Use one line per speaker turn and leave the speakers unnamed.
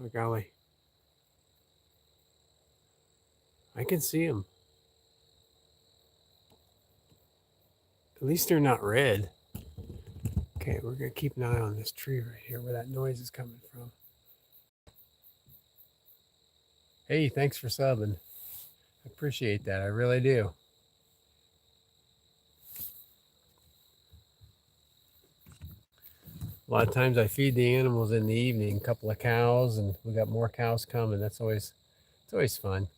Oh, golly. I can see them. At least they're not red. Okay, we're going to keep an eye on this tree right here where that noise is coming from. Hey, thanks for subbing. I appreciate that. I really do. A lot of times I feed the animals in the evening, a couple of cows, and we got more cows coming. It's always fun.